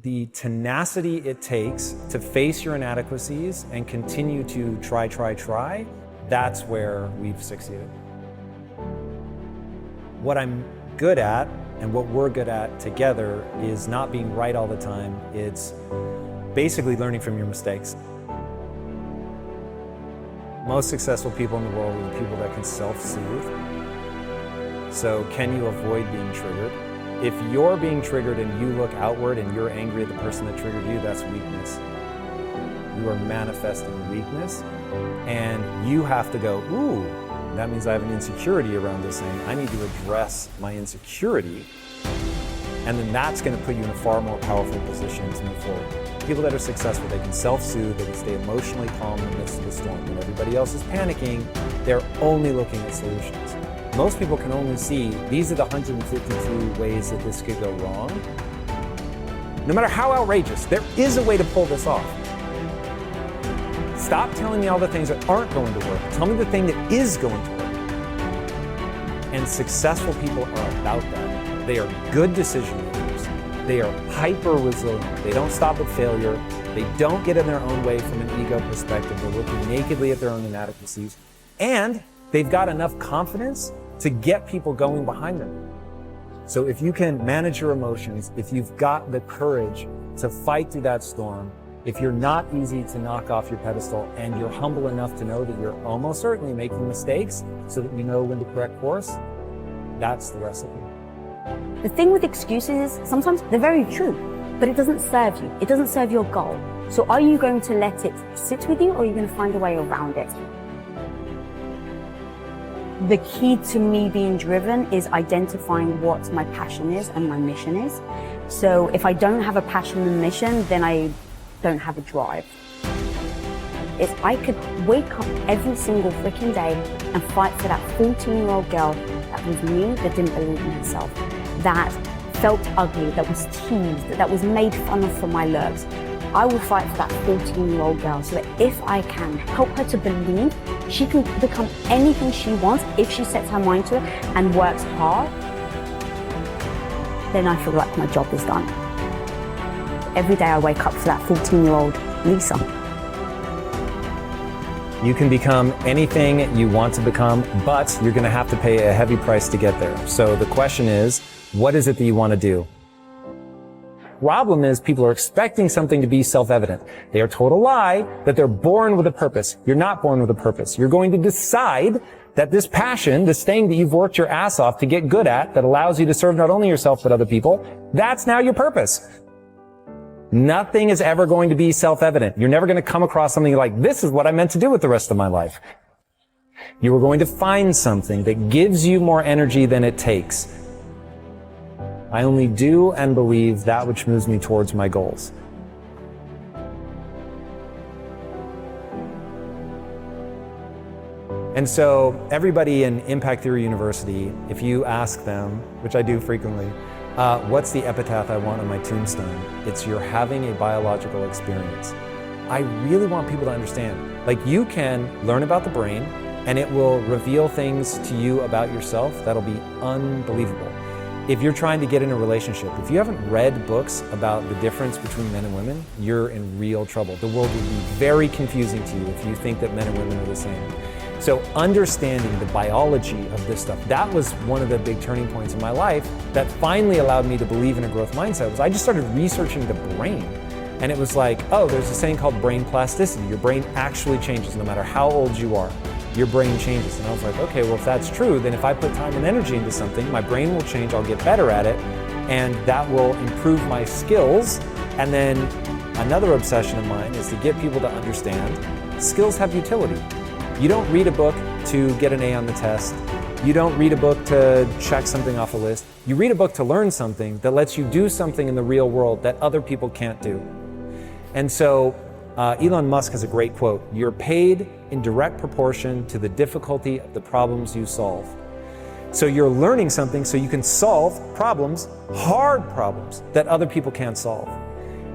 the tenacity it takes to face your inadequacies and continue to try, that's where we've succeeded. What I'm good at and what we're good at together is not being right all the time. It's basically learning from your mistakes. Most successful people in the world are the people that can self-soothe. So can you avoid being triggered? If you're being triggered and you look outward and you're angry at the person that triggered you, that's weakness. You are manifesting weakness, and you have to go, ooh, that means I have an insecurity around this thing. I need to address my insecurity, and then that's going to put you in a far more powerful position to move forward. People that are successful, they can self-soothe, they can stay emotionally calm in the midst of the storm. When everybody else is panicking, they're only looking at solutions. Most people can only see, these are the 152 ways that this could go wrong. No matter how outrageous, there is a way to pull this off. Stop telling me all the things that aren't going to work. Tell me the thing that is going to work. And successful people are about that. They are good decision makers. They are hyper resilient. They don't stop at failure. They don't get in their own way from an ego perspective. They're looking nakedly at their own inadequacies. And they've got enough confidence to get people going behind them. So if you can manage your emotions, if you've got the courage to fight through that storm, if you're not easy to knock off your pedestal, and you're humble enough to know that you're almost certainly making mistakes so that you know when to correct course, that's the recipe. The thing with excuses is sometimes they're very true, but it doesn't serve you. It doesn't serve your goal. So are you going to let it sit with you, or are you going to find a way around it? The key to me being driven is identifying what my passion is and my mission is. So if I don't have a passion and mission, then I don't have a drive. If I could wake up every single freaking day and fight for that 14-year-old girl that was me, that didn't believe in herself, that felt ugly, that was teased, that was made fun of for my looks, I will fight for that 14-year-old girl so that if I can help her to believe she can become anything she wants if she sets her mind to it and works hard, then I feel like my job is done. Every day I wake up for that 14-year-old Lisa. You can become anything you want to become, but you're going to have to pay a heavy price to get there. So the question is, what is it that you want to do? Problem is, people are expecting something to be self-evident. They are told a lie that they're born with a purpose. You're not born with a purpose. You're going to decide that this passion, this thing that you've worked your ass off to get good at, that allows you to serve not only yourself but other people, that's now your purpose. Nothing is ever going to be self-evident. You're never going to come across something like, this is what I meant to do with the rest of my life. You are going to find something that gives you more energy than it takes. I only do and believe that which moves me towards my goals. And so everybody in Impact Theory University, if you ask them, which I do frequently, what's the epitaph I want on my tombstone? It's you're having a biological experience. I really want people to understand, like, you can learn about the brain and it will reveal things to you about yourself that'll be unbelievable. If you're trying to get in a relationship, if you haven't read books about the difference between men and women, you're in real trouble. The world will be very confusing to you if you think that men and women are the same. So understanding the biology of this stuff, that was one of the big turning points in my life that finally allowed me to believe in a growth mindset. Was I just started researching the brain. And it was like, oh, there's a saying called brain plasticity. Your brain actually changes no matter how old you are. Your brain changes. And I was like, okay, well, if that's true, then if I put time and energy into something, my brain will change, I'll get better at it, and that will improve my skills. And then another obsession of mine is to get people to understand skills have utility. You don't read a book to get an A on the test. You don't read a book to check something off a list. You read a book to learn something that lets you do something in the real world that other people can't do. And so Elon Musk has a great quote, "You're paid in direct proportion to the difficulty of the problems you solve." So you're learning something so you can solve problems, hard problems, that other people can't solve.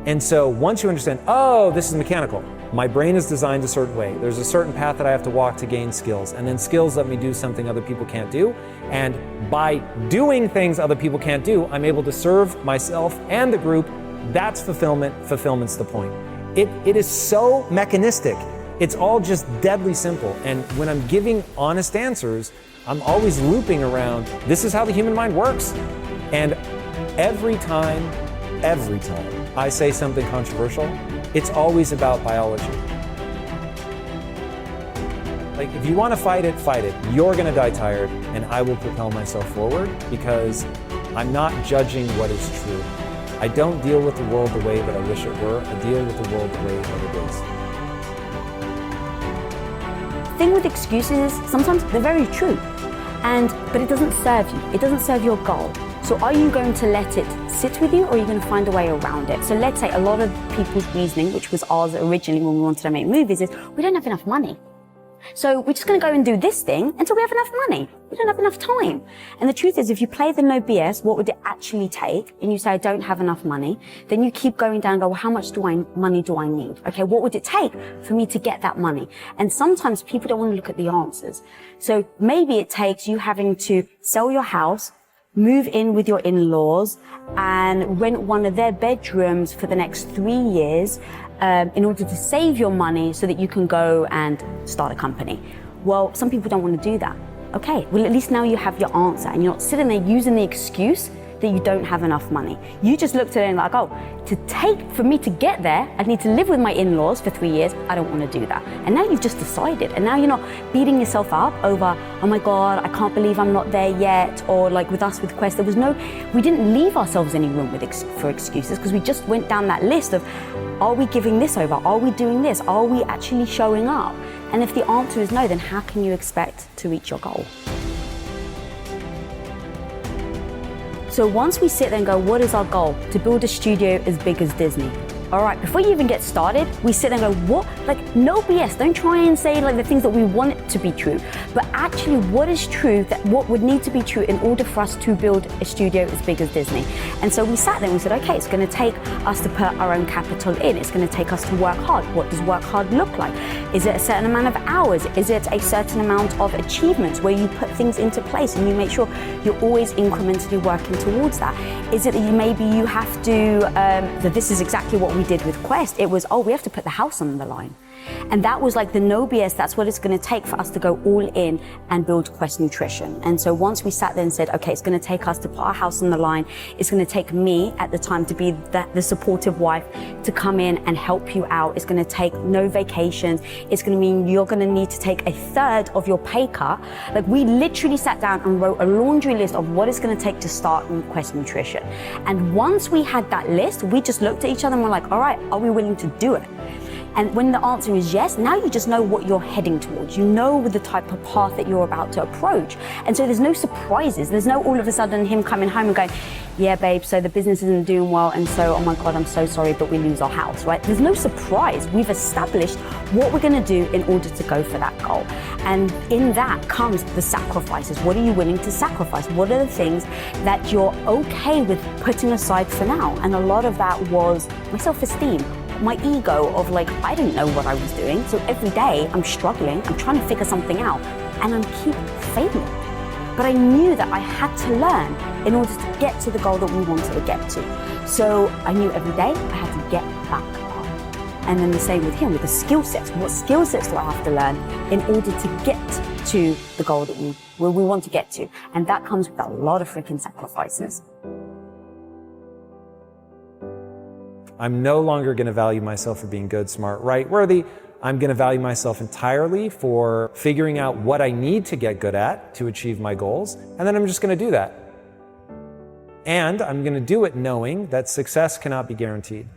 And so once you understand, oh, this is mechanical. My brain is designed a certain way. There's a certain path that I have to walk to gain skills. And then skills let me do something other people can't do. And by doing things other people can't do, I'm able to serve myself and the group That's fulfillment. Fulfillment's the point. It is so mechanistic. It's all just deadly simple. And when I'm giving honest answers, I'm always looping around, this is how the human mind works. And every time I say something controversial, it's always about biology. Like, if you want to fight it, fight it. You're going to die tired, and I will propel myself forward because I'm not judging what is true. I don't deal with the world the way that I wish it were. I deal with the world the way that it is. The thing with excuses is sometimes they're very true, but it doesn't serve you. It doesn't serve your goal. So are you going to let it sit with you, or are you going to find a way around it? So let's say a lot of people's reasoning, which was ours originally when we wanted to make movies, is we don't have enough money. So we're just going to go and do this thing until we have enough money. We don't have enough time. And the truth is, if you play the no BS, what would it actually take? And you say, I don't have enough money. Then you keep going down and go, well, how much money do I need? Okay, what would it take for me to get that money? And sometimes people don't want to look at the answers. So maybe it takes you having to sell your house, move in with your in-laws, and rent one of their bedrooms for the next 3 years in order to save your money so that you can go and start a company. Well, some people don't want to do that. Okay, well, at least now you have your answer and you're not sitting there using the excuse that you don't have enough money. You just looked at it and like, oh, for me to get there, I need to live with my in-laws for 3 years. I don't want to do that. And now you've just decided. And now you're not beating yourself up over, oh my God, I can't believe I'm not there yet. Or like with us with Quest, we didn't leave ourselves any room for excuses, because we just went down that list of, are we giving this over? Are we doing this? Are we actually showing up? And if the answer is no, then how can you expect to reach your goal? So once we sit there and go, what is our goal? To build a studio as big as Disney. All right, before you even get started, we sit there and go, what? Like, no BS. Don't try and say like the things that we want it to be true, but actually what is true, what would need to be true in order for us to build a studio as big as Disney. And so we sat there and we said, okay, it's going to take us to put our own capital in. It's going to take us to work hard. What does work hard look like? Is it a certain amount of hours? Is it a certain amount of achievements where you put things into place and you make sure you're always incrementally working towards that? Is it that maybe you have to, that this is exactly what we did with Quest. It was, we have to put the house on the line. And that was like the no BS. That's what it's going to take for us to go all in and build Quest Nutrition. And so once we sat there and said, okay, it's going to take us to put our house on the line. It's going to take me at the time to be the supportive wife to come in and help you out. It's going to take no vacations. It's going to mean you're going to need to take 1/3 of your pay cut. Like, we literally sat down and wrote a laundry list of what it's going to take to start in Quest Nutrition. And once we had that list, we just looked at each other and we're like, all right, are we willing to do it? And when the answer is yes, now you just know what you're heading towards. You know the type of path that you're about to approach. And so there's no surprises. There's no all of a sudden him coming home and going, yeah, babe, so the business isn't doing well. And so, oh my God, I'm so sorry, but we lose our house, right? There's no surprise. We've established what we're going to do in order to go for that goal. And in that comes the sacrifices. What are you willing to sacrifice? What are the things that you're okay with putting aside for now? And a lot of that was my self-esteem. My ego of like, I didn't know what I was doing. So every day I'm struggling, I'm trying to figure something out, and I keep failing. But I knew that I had to learn in order to get to the goal that we wanted to get to. So I knew every day I had to get back up. And then the same with him, with the skill sets. What skill sets do I have to learn in order to get to the goal that we want to get to? And that comes with a lot of freaking sacrifices. I'm no longer going to value myself for being good, smart, right, worthy. I'm going to value myself entirely for figuring out what I need to get good at to achieve my goals, and then I'm just going to do that. And I'm going to do it knowing that success cannot be guaranteed.